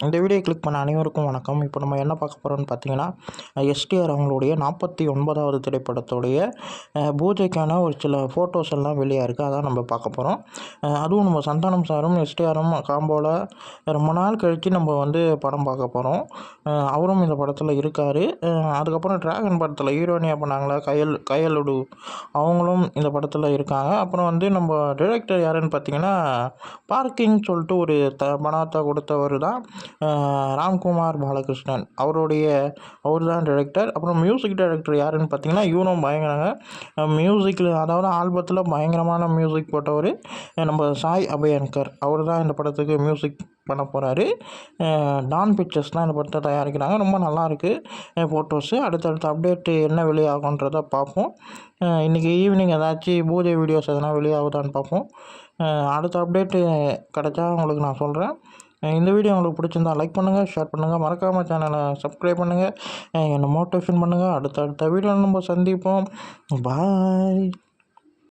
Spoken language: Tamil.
இந்த வீடியோ கிளிக் பண்ண அனைவருக்கும் வணக்கம். இப்போ நம்ம என்ன பார்க்க போகிறோம்னு பார்த்தீங்கன்னா, எஸ்டிஆர் அவங்களுடைய 49வது திரைப்படத்துடைய பூஜைக்கான ஒரு சில ஃபோட்டோஸ் எல்லாம் வெளியாக இருக்குது. அதான் நம்ம பார்க்க போகிறோம். அதுவும் நம்ம சந்தானம் சாரும் எஸ்டிஆரும் காம்போவில் ரொம்ப நாள் கழித்து நம்ம படம் பார்க்க போகிறோம். அவரும் இந்த படத்தில் இருக்கார். அதுக்கப்புறம் டிராகன் படத்தில் ஹீரோயினியாக பண்ணாங்களா கயலுடு, அவங்களும் இந்த படத்தில் இருக்காங்க. அப்புறம் நம்ம டைரக்டர் யாருன்னு பார்த்தீங்கன்னா, பார்க்கிங் சொல்லிட்டு ஒரு பணத்தை கொடுத்தவர் தான் ராம்குமார் பாலகிருஷ்ணன். அவர் தான் டைரக்டர். அப்புறம் மியூசிக் டைரக்டர் யாருன்னு பார்த்தீங்கன்னா, இவரும் பயங்கரங்க மியூசிக்கில், அதாவது ஆல்பத்தில் பயங்கரமான மியூசிக் போட்டவர் நம்ம சாய் அபயங்கர். அவர் தான் இந்த படத்துக்கு மியூசிக் பண்ண போகிறாரு. டான் பிக்சர்ஸ் தான் இந்த படத்தை தயாரிக்கிறாங்க. ரொம்ப நல்லாயிருக்கு ஃபோட்டோஸு. அடுத்தடுத்த அப்டேட்டு என்ன வெளியாகுன்றதை பார்ப்போம். இன்றைக்கி ஈவினிங் ஏதாச்சும் பூஜை வீடியோஸ் எதனா வெளியாகுதான்னு பார்ப்போம். அடுத்த அப்டேட்டு கிடச்சா உங்களுக்கு நான் சொல்கிறேன். இந்த வீடியோ உங்களுக்கு பிடிச்சிருந்தா லைக் பண்ணுங்கள், ஷேர் பண்ணுங்கள், மறக்காமல் சேனலை சப்ஸ்கிரைப் பண்ணுங்கள், என்னை மோட்டிவேஷன் பண்ணுங்கள். அடுத்த வீடியோவில் நம்ம சந்திப்போம். பாய்.